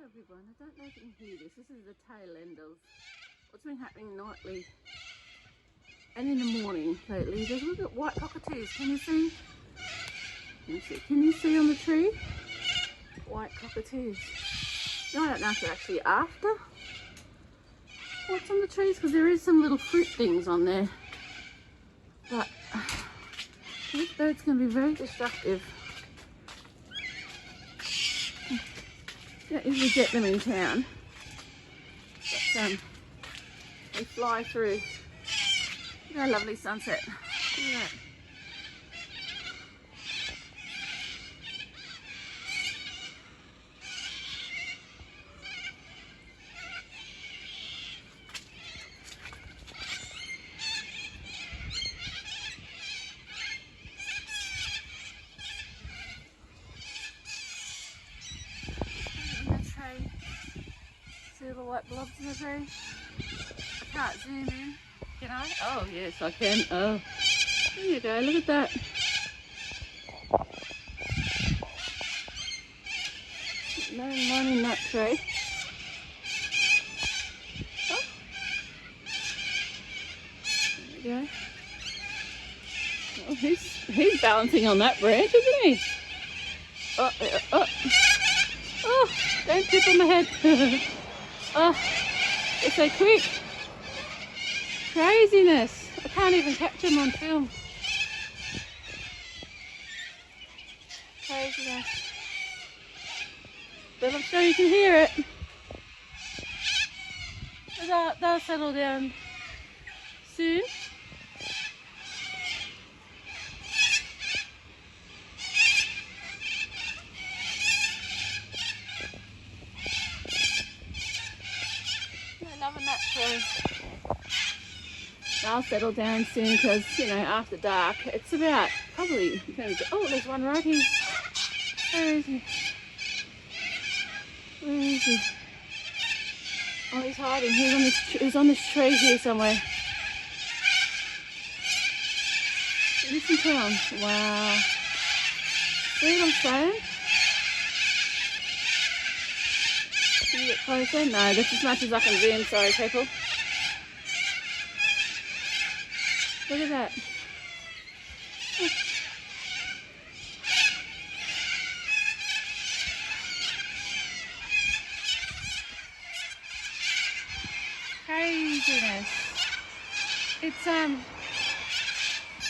everyone. I don't know if you can hear this. This is the tail end of what's been happening nightly and in the morning lately. There's a little bit white cockatoos. Can you see? Can you see on the tree? White cockatoos. No, I don't know if they're actually after what's on the trees, because there is some little fruit things on there. But these birds can be very destructive. Don't usually get them in town, but they fly through. Look at our lovely sunset. Look at that. See the white blobs in the tree? I can't zoom in. Can I? Oh yes, I can. Oh, there you go. Look at that. No one in that tree. Oh, there we go. Oh, he's balancing on that branch, isn't he? Oh, oh, oh! Don't tip on my head. Oh, it's so quick. Craziness. I can't even capture them on film. Craziness. But I'm sure you can hear it. They'll settle down soon. Loving that tree. I'll settle down soon because, you know, after dark, it's about probably, oh, there's one right here. Where is he? Where is he? Oh, he's hiding. He's on this tree here somewhere. Listen to him. Wow. See what I'm saying? Can you get closer? No, that's as much as I can zoom. Sorry, people. Look at that. Craziness. It's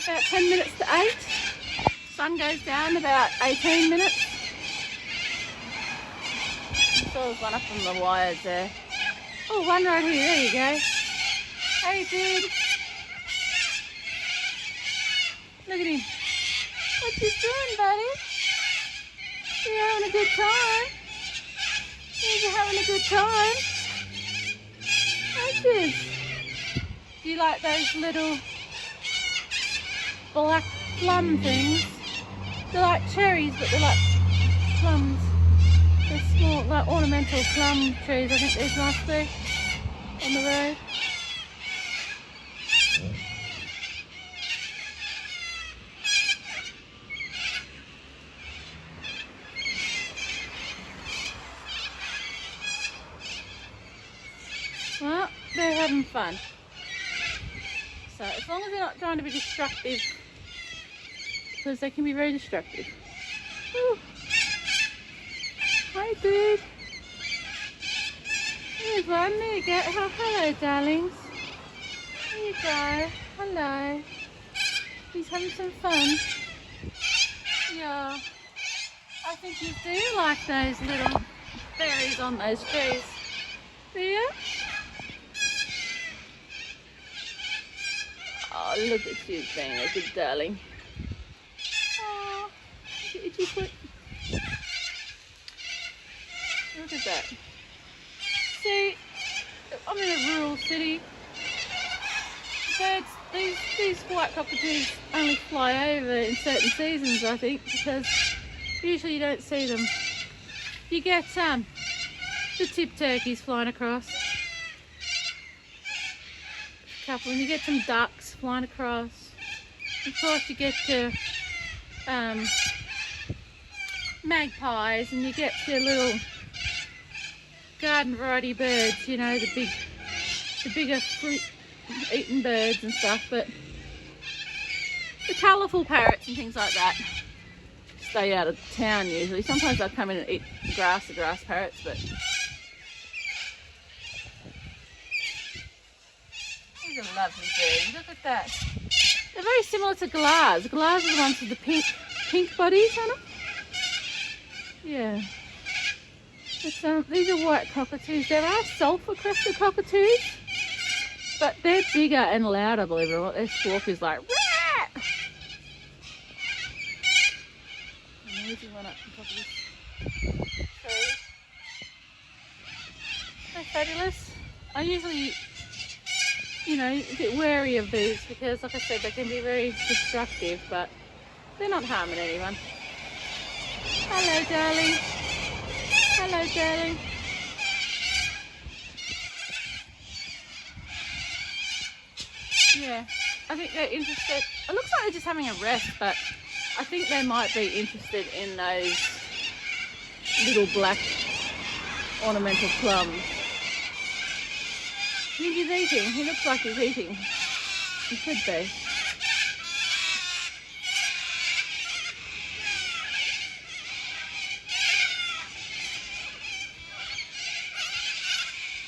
about 10 minutes to 8. Sun goes down about 18 minutes. There's one up on the wires there. Oh, one right here. There you go. Hey, dude. Look at him. What you doing, buddy? You having a good time? You're having a good time? Like this. Do you like those little black plum things? They're like cherries, but they're like plums. They're small, like ornamental plum trees. I think there's nice there on the road. Well, they're having fun. So as long as they're not trying to be destructive, because they can be very destructive. Woo. Hi, dude. There's one. There you go. Oh, hello, darlings. There you go. Hello. He's having some fun. Yeah. I think you do like those little berries on those trees. Do you? Oh, look at you being a good darling. Oh, look at your foot. Look at that. See, I'm in a rural city. Birds, these white cockatoos only fly over in certain seasons, I think, because usually you don't see them. You get the tip turkeys flying across. A couple, and you get some ducks flying across. Of course, you get your magpies, and you get your little garden variety birds, you know, the bigger fruit eating birds and stuff, but the colourful parrots and things like that stay out of town usually. Sometimes they'll come in and eat the grass parrots, but these are lovely birds. Look at that. They're very similar to galahs. Galahs are the ones with the pink bodies on them. Yeah. But, these are white cockatoos. There are sulphur-crested cockatoos, but they're bigger and louder, believe it or not. Their squawk is like, rah! Noisy one up on top of this tree. They're fabulous. I usually, you know, a bit wary of these because, like I said, they can be very destructive, but they're not harming anyone. Hello, darling. Hello, darling. Yeah, I think they're interested. It looks like they're just having a rest, but I think they might be interested in those little black ornamental plums. I think he's eating. He looks like he's eating. He could be.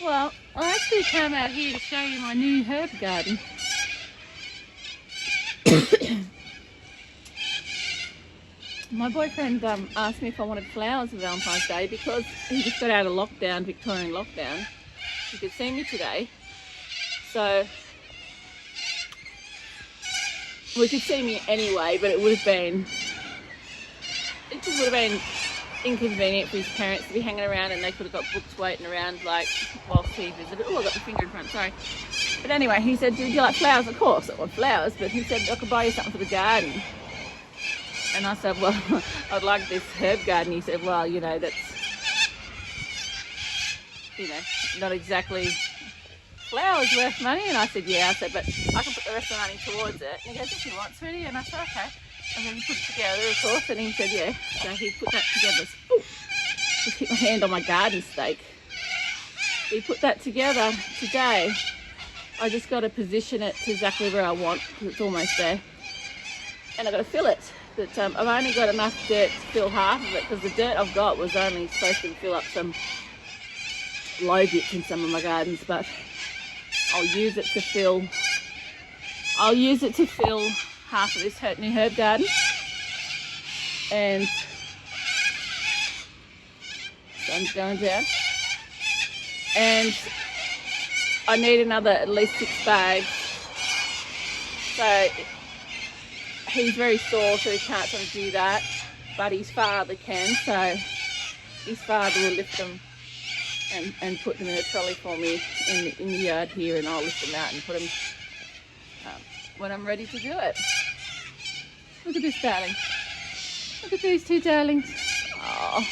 Well, I actually came out here to show you my new herb garden. My boyfriend asked me if I wanted flowers for Valentine's Day because he just got out of lockdown, Victorian lockdown. He could see me today. So, we could see me anyway, but it just would have been inconvenient for his parents to be hanging around, and they could have got books waiting around like whilst he visited. Oh, I got the finger in front, sorry. But anyway, he said, "Did you like flowers?" Of course, I want flowers, but he said, "I could buy you something for the garden." And I said, "Well, I'd like this herb garden." He said, "Well, you know, that's, you know, not exactly flowers worth money." And I said, "Yeah." I said, "But I can put the rest of the money towards it." And he goes, "If you want, sweetie." And I said, "Okay." And then he put it together, of course, and he said, "Yeah." So he put that together. Ooh, just hit my hand on my garden stake. He put that together today. I just got to position it to exactly where I want because it's almost there. And I've got to fill it. But I've only got enough dirt to fill half of it because the dirt I've got was only supposed to fill up some low bits in some of my gardens, but I'll use it to fill half of this new herb garden. And sun's going down. And I need another at least 6 bags. So he's very sore, so he can't sort of do that, but his father can, so his father will lift them and put them in a trolley for me in the yard here, and I'll lift them out and put them when I'm ready to do it. Look at this darling. Look at these two darlings. Oh.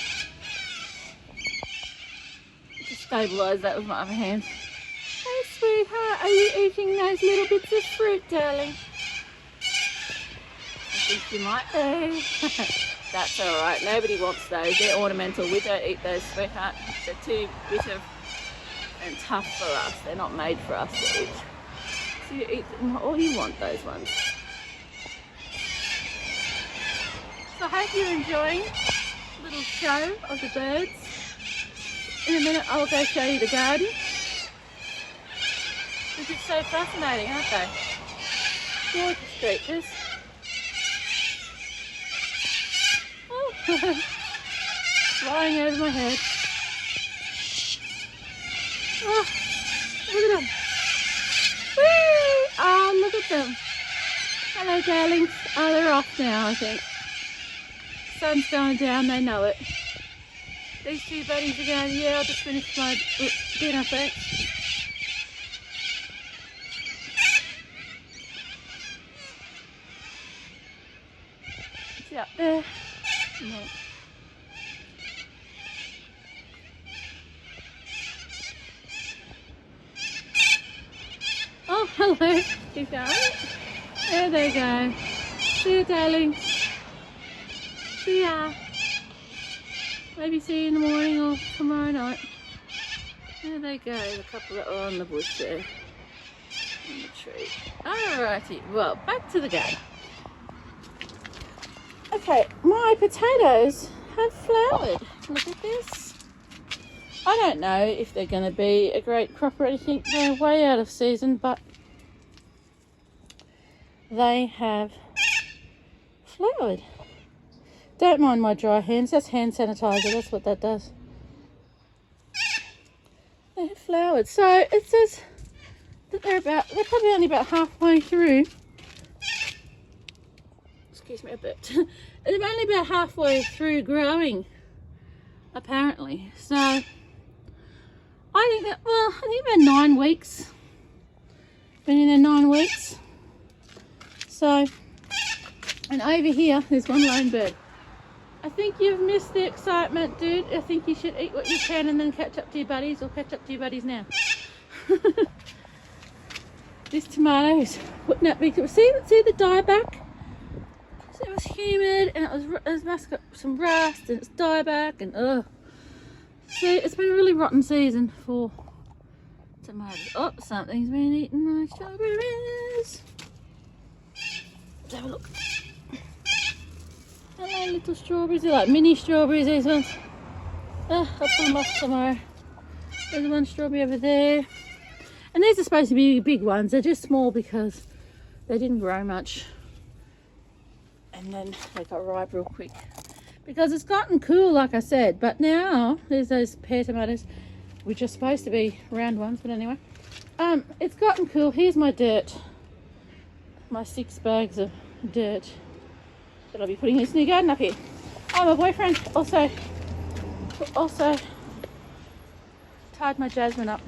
Just stabilise that with my other hand. Hey sweetheart, are you eating those little bits of fruit, darling? I think you might be. That's alright, nobody wants those. They're ornamental. We don't eat those, sweetheart. They're too bitter and tough for us. They're not made for us to eat. So you eat them, or you want those ones. So I hope you're enjoying a little show of the birds. In a minute I'll go show you the garden. Because it's so fascinating, aren't they? Gorgeous creatures. Oh, flying over my head. Oh, look at them. Whee! Oh, look at them. Hello, darlings. Oh, they're off now, I think. Sun's going down, they know it. These two buddies are going, yeah, I'll just finish my dinner, thanks. Is he up there? No. Oh, hello. Keep going. There they go. See you, darling. See ya. Maybe see you in the morning or tomorrow night. There they go, the couple that are on the bush there, on the tree. Alrighty, well, back to the garden. Okay, my potatoes have flowered. Look at this. I don't know if they're going to be a great crop or anything. They're way out of season, but they have flowered. Don't mind my dry hands. That's hand sanitizer. That's what that does. They have flowered. So it says that they're probably only about halfway through. Excuse me a bit. They're only about halfway through growing, apparently. So I think that, well, I think about 9 weeks. Been in there 9 weeks. So, and over here, there's one lone bird. I think you've missed the excitement, dude. I think you should eat what you can and then catch up to your buddies, or catch up to your buddies now. This tomato is putting up big. See the dieback? So it was humid and it was got some rust and it's dieback and ugh. See, it's been a really rotten season for tomatoes. Oh, something's been eating my strawberries. Let's have a look. Hello, little strawberries. They're like mini strawberries, these ones. I'll put them off tomorrow. There's one strawberry over there. And these are supposed to be big ones. They're just small because they didn't grow much. And then they got ripe real quick. Because it's gotten cool, like I said. But now, there's those pear tomatoes, which are supposed to be round ones. But anyway, it's gotten cool. Here's my dirt. My 6 bags of dirt that I'll be putting in this new garden up here. Oh, my boyfriend also tied my jasmine up.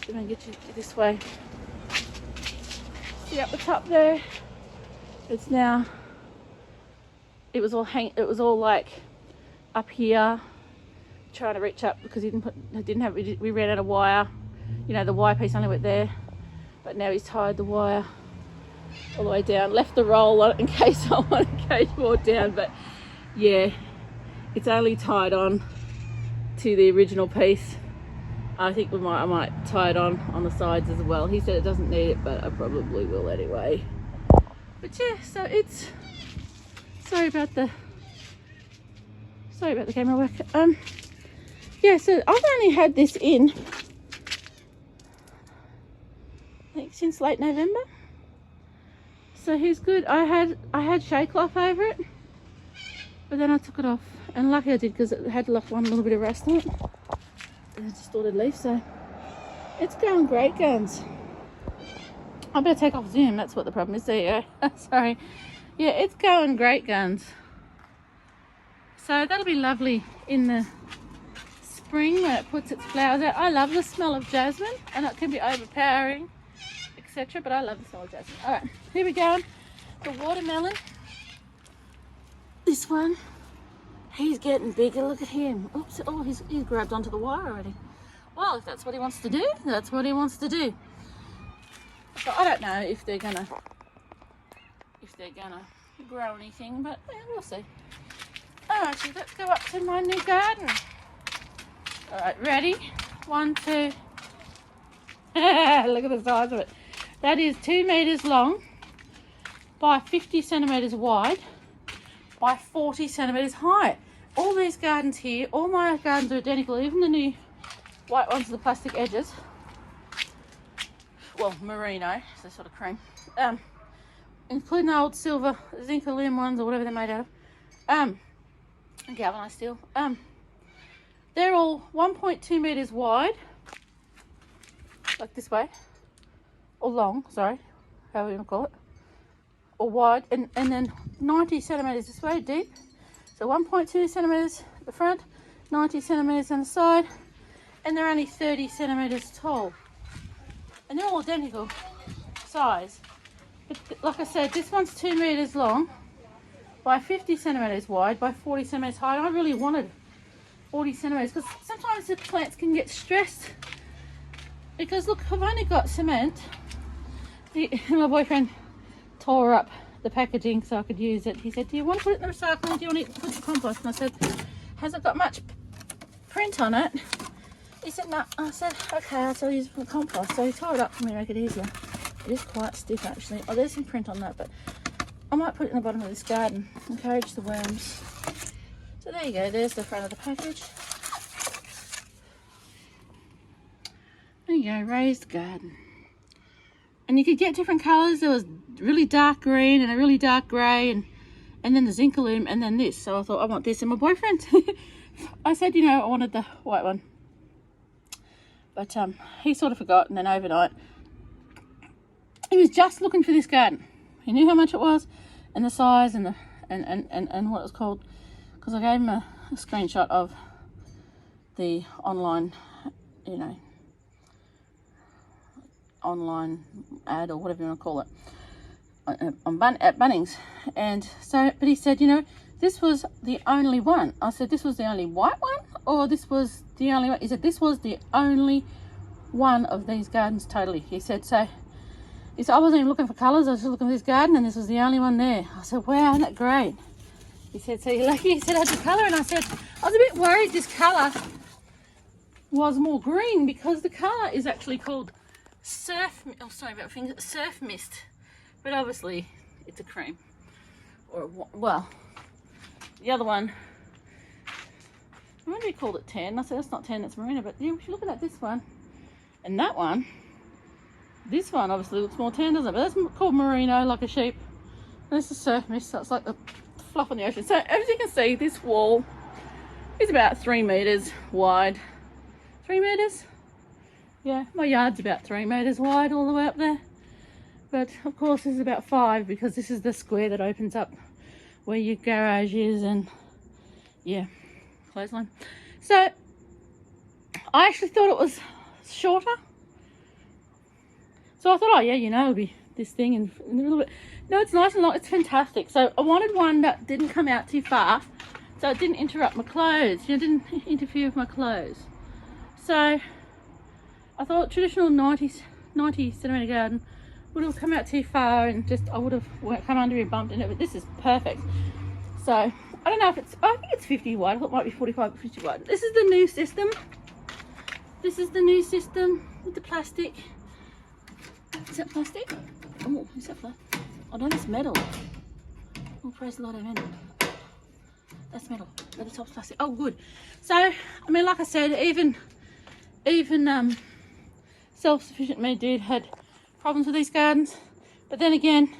I'm going to get you this way. See up the top there? It's now, it was all like up here, trying to reach up because we ran out of wire. You know, the wire piece only went there, but now he's tied the wire all the way down. Left the roll on it in case I want to go more down, but yeah, it's only tied on to the original piece. I think I might tie it on the sides as well. He said it doesn't need it, but I probably will anyway. But yeah, so it's sorry about the camera work. Yeah, so I've only had this in I think since late November. So he's good. I had shea cloth over it, but then I took it off, and lucky I did because it had like one little bit of rust on it. And I just thought I'd leave, so it's going great guns. I better take off Zoom, that's what the problem is. There you go. Sorry. Yeah, it's going great guns. So that'll be lovely in the spring when it puts its flowers out. I love the smell of jasmine, and it can be overpowering, etc. But I love the smell of jasmine. Alright, here we go. The watermelon. This one. He's getting bigger. Look at him. Oops. Oh, he's grabbed onto the wire already. Well, if that's what he wants to do, that's what he wants to do. So I don't know if they're gonna grow anything, but yeah, we'll see. Alright, so let's go up to my new garden. Alright, ready? 1, 2. Look at the size of it. That is 2 meters long by 50 centimeters wide by 40 centimeters high. All these gardens here, all my gardens are identical, even the new white ones with the plastic edges. Well, merino, so sort of cream. Including the old silver zinc aluminum ones or whatever they're made out of. Galvanized steel. They're all 1.2 meters wide, like this way, or long, sorry, however you want to call it, or wide, and then 90 centimeters this way deep. So 1.2 centimeters at the front, 90 centimeters on the side, and they're only 30 centimeters tall. And they're all identical size. But like I said, this one's 2 meters long by 50 centimeters wide by 40 centimeters high. And I really wanted 40 centimeters because sometimes the plants can get stressed. Because look, I've only got cement. My boyfriend tore up the packaging so I could use it. He said, do you want to put it in the recycling? Do you want to put it in the compost? And I said, has it got much print on it? He said, no. I said, okay, I'll tell you use it for the compost. So he tore it up for me to make it easier. It is quite stiff actually. Oh, there's some print on that, but I might put it in the bottom of this garden. Encourage the worms. So there you go, there's the front of the package. There you go, raised garden. And you could get different colours. There was really dark green and a really dark grey, and then the Zincalume, and then this. So I thought, I want this. And my boyfriend, I said, you know, I wanted the white one. But he sort of forgot, and then overnight, he was just looking for this garden. He knew how much it was, and the size, and what it was called. Because I gave him a screenshot of the online, you know, online ad or whatever you want to call it at Bunnings. And so, but he said, you know, this was the only one. I said, this was the only white one, or this was the only one? He said, this was the only one of these gardens totally. He said, so he said, I wasn't even looking for colours, I was just looking for this garden, and this was the only one there. I said, wow, isn't that great? He said, so you're lucky. He said, how'd you colour? And I said, I was a bit worried this colour was more green, because the colour is actually called surf mist, but obviously it's a cream, or well, the other one, I wonder if he called it tan. I said, that's not tan, it's Marina. But yeah, if you look at this one and that one, this one obviously looks more tan, doesn't it? But that's called merino, like a sheep. And this is surf mist, so it's like the fluff on the ocean. So as you can see, this wall is about 3 meters wide. 3 meters? Yeah, my yard's about 3 meters wide all the way up there. But of course this is about 5, because this is the square that opens up where your garage is, and yeah, clothesline. So I actually thought it was shorter. So I thought, oh yeah, you know, it'll be this thing and a little bit. No, it's nice and long. It's fantastic. So I wanted one that didn't come out too far, so it didn't interrupt my clothes. You know, didn't interfere with my clothes. So I thought traditional 90 centimetre garden would have come out too far, and just I would have come under and bumped in it. But this is perfect. So I don't know if it's, I think it's 50 wide. I thought it might be 45 or 50 wide. This is the new system. This is the new system with the plastic. Is that plastic? Oh, is that plastic? Oh no, that's metal. Oh, praise the Lord, amen. That's metal. No, the top's plastic. Oh, good. So, I mean, like I said, even self-sufficient me dude had problems with these gardens. But then again,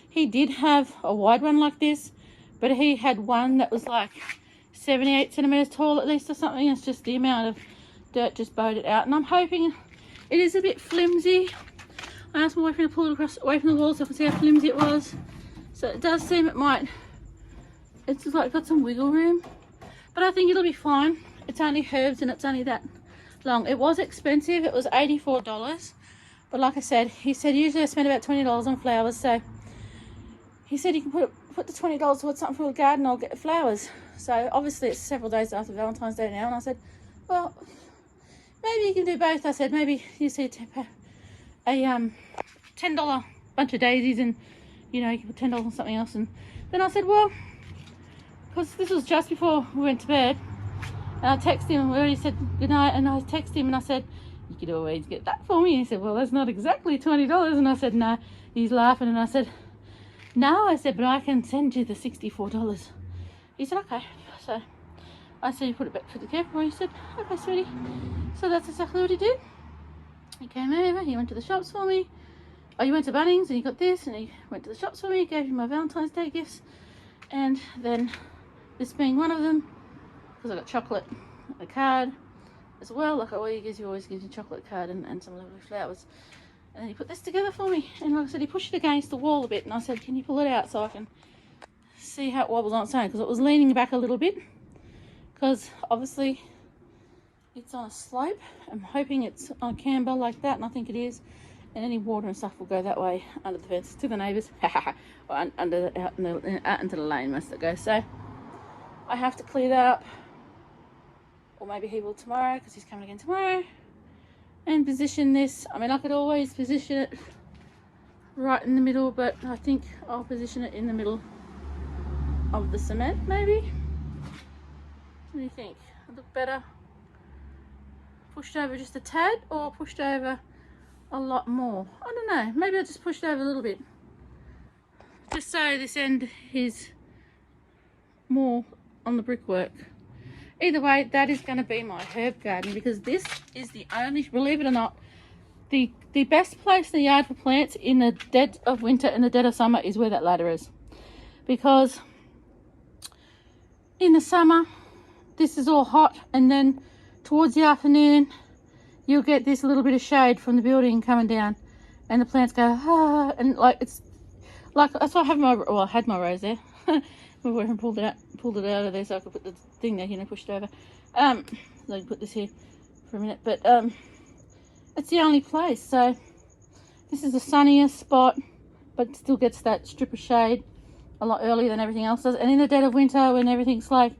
he did have a wide one like this, but he had one that was like 78 centimeters tall at least or something. It's just the amount of dirt just bowed it out. And I'm hoping it is a bit flimsy. I asked my boyfriend to pull it across away from the wall so I could see how flimsy it was. So it does seem it's just like got some wiggle room. But I think it'll be fine. It's only herbs and it's only that long. It was expensive. It was $84. But like I said, he said usually I spend about $20 on flowers. So he said you can put the $20 towards something for the garden, I'll get the flowers. So obviously it's several days after Valentine's Day now. And I said, well, maybe you can do both. I said, maybe you see a $10 bunch of daisies, and you know, you can put $10 on something else. And then I said, well, because this was just before we went to bed, and I texted him, we already said goodnight, and I texted him and I said, you could always get that for me. And he said, well, that's not exactly $20. And I said, no. He's laughing, and I said, no. I said, but I can send you the $64. He said, okay. So I said, you put it back to the camper. He said, okay, sweetie. So that's exactly what he did. He came over, he went to the shops for me. Oh, you went to Bunnings and he got this, and he went to the shops for me, gave me my Valentine's Day gifts. And then this being one of them, because I got chocolate, a card as well, like he always gives you a chocolate card and some lovely flowers. And then he put this together for me, and like I said, he pushed it against the wall a bit, and I said, can you pull it out so I can see how it wobbles on its own, because it was leaning back a little bit, because obviously it's on a slope. I'm hoping it's on a camber like that, and I think it is. And any water and stuff will go that way under the fence to the neighbours, or out into the lane most of it goes. So I have to clear that up, or maybe he will tomorrow, because he's coming again tomorrow, and position this. I mean, I could always position it right in the middle, but I think I'll position it in the middle of the cement, maybe. What do you think? It'll look better. pushed over just a tad or pushed over a lot more. I don't know, maybe I just pushed over a little bit, just so this end is more on the brickwork. Either way, that is going to be my herb garden, because this is the only, believe it or not, the best place in the yard for plants in the dead of winter and the dead of summer is where that ladder is. Because in the summer, this is all hot, and then towards the afternoon, you'll get this little bit of shade from the building coming down, and the plants go, ah, and like, it's like, that's why I have my, well, I had my rose there. My boyfriend pulled it out of there so I could put the thing there, you know, pushed over. So I can put this here for a minute, but it's the only place. So this is the sunniest spot, but it still gets that strip of shade a lot earlier than everything else does. And in the dead of winter, when everything's like,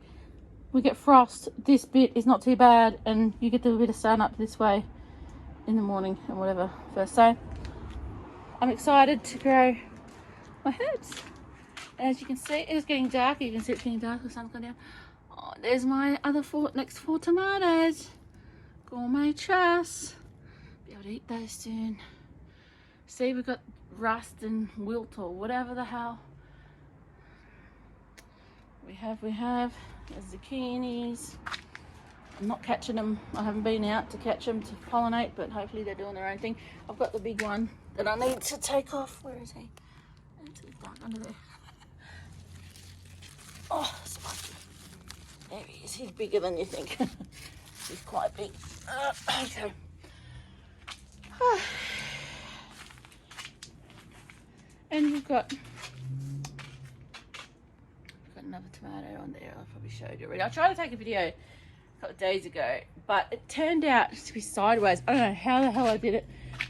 we get frost, this bit is not too bad, and you get a bit of sun up this way in the morning and whatever first. So I'm excited to grow my herbs. As you can see, it's getting dark. You can see it's getting dark, the sun's gone down. Oh, there's my other next four tomatoes. Gourmet Chas. Be able to eat those soon. See, we've got rust and wilt or whatever the hell. We have the zucchinis. I'm not catching them. I haven't been out to catch them to pollinate, but hopefully they're doing their own thing. I've got the big one that I need to take off. Where is he? It's dark under there. Oh, spiky. There he is. He's bigger than you think. He's quite big. Okay. And we've got another tomato on there. I probably showed you already. I tried to take a video a couple of days ago, but it turned out to be sideways. I don't know how the hell I did it.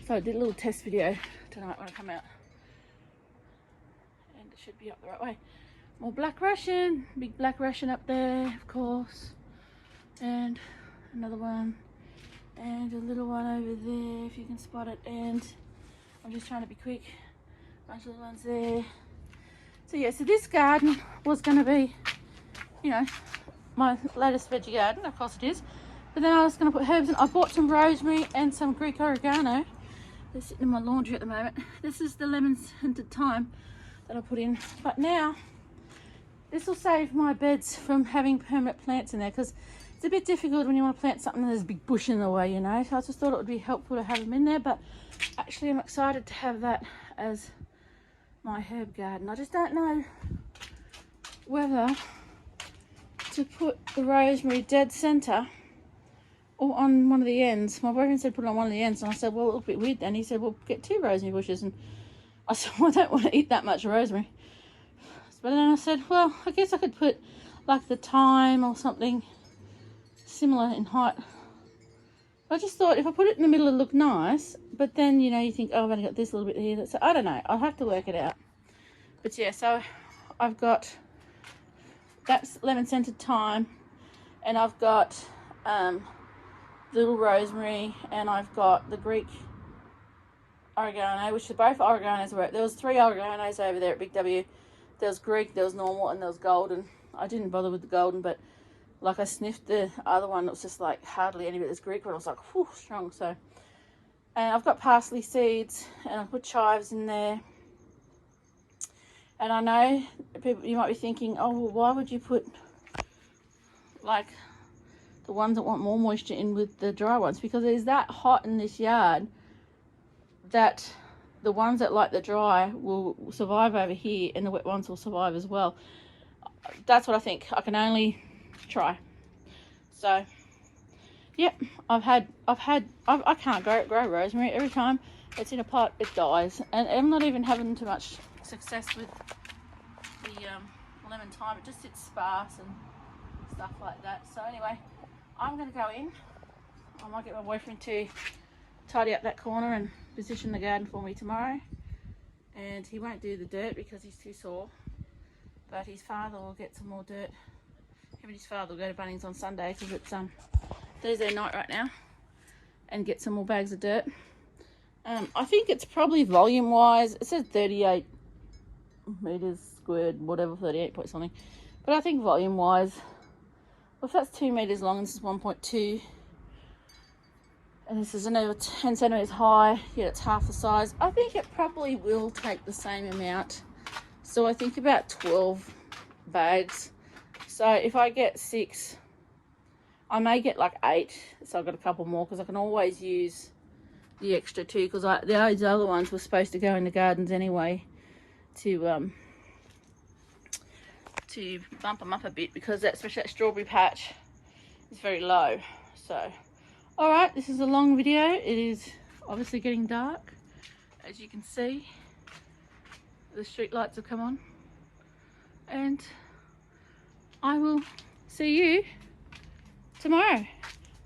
So I did a little test video tonight when I come out. And it should be up the right way. More Black Russian, big Black Russian up there, of course, and another one, and a little one over there, if you can spot it. And I'm just trying to be quick. Bunch of little ones there. So yeah, so this garden was going to be, you know, my latest veggie garden. Of course it is. But then I was going to put herbs in. I bought some rosemary and some Greek oregano. They're sitting in my laundry at the moment. This is the lemon scented thyme that I put in. But now, this will save my beds from having permanent plants in there, because it's a bit difficult when you want to plant something and there's a big bush in the way, you know. So I just thought it would be helpful to have them in there. But actually I'm excited to have that as my herb garden. I just don't know whether to put the rosemary dead center or on one of the ends. My boyfriend said put it on one of the ends, and I said, well, it'll be weird then. He said, well, get 2 rosemary bushes, and I said, well, I don't want to eat that much rosemary. But then I said, well, I guess I could put like the thyme or something similar in height. I just thought if I put it in the middle, it'd look nice. But then, you know, you think, oh, I've only got this little bit here. So I don't know. I'll have to work it out. But yeah, so I've got that's lemon scented thyme, and I've got little rosemary, and I've got the Greek oregano, which are both oreganos. There was 3 oreganos over there at Big W. There was Greek, there was normal, and there was golden. I didn't bother with the golden, but like I sniffed the other one, it was just like hardly any bit. This Greek one was like, whew, strong. So, and I've got parsley seeds, and I put chives in there. And I know people, you might be thinking, oh, well, why would you put like the ones that want more moisture in with the dry ones? Because it is that hot in this yard that the ones that like the dry will survive over here, and the wet ones will survive as well. That's what I think. I can only try. So, yep, I can't grow rosemary. Every time it's in a pot, it dies. And I'm not even having too much success with the lemon thyme. It just sits sparse and stuff like that. So anyway, I'm going to go in. I might get my boyfriend to tidy up that corner and position the garden for me tomorrow. And he won't do the dirt because he's too sore. But his father will get some more dirt. Him and his father will go to Bunnings on Sunday because it's Thursday night right now, and get some more bags of dirt. I think it's probably volume wise, it says 38 meters squared, whatever, 38 point something. But I think volume wise, well, if that's 2 meters long, this is 1.2. And this is another 10 centimeters high. Yeah, it's half the size. I think it probably will take the same amount. So I think about 12 bags. So if I get 6, I may get like 8. So I've got a couple more because I can always use the extra 2, because those other ones were supposed to go in the gardens anyway to bump them up a bit, because especially that strawberry patch is very low. So all right, this is a long video. It is obviously getting dark, as you can see. The street lights have come on, and I will see you tomorrow,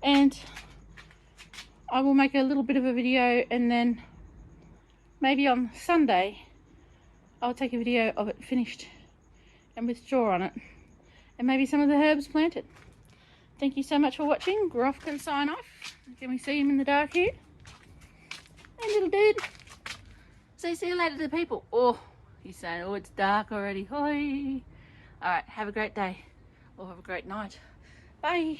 and I will make a little bit of a video, and then maybe on Sunday I'll take a video of it finished and with straw on it, and maybe some of the herbs planted. Thank you so much for watching. Groff can sign off. Can we see him in the dark here? Hey, little dude. Say see you later to the people. Oh, he's saying, oh, it's dark already. Hoi. All right, have a great day, or have a great night. Bye.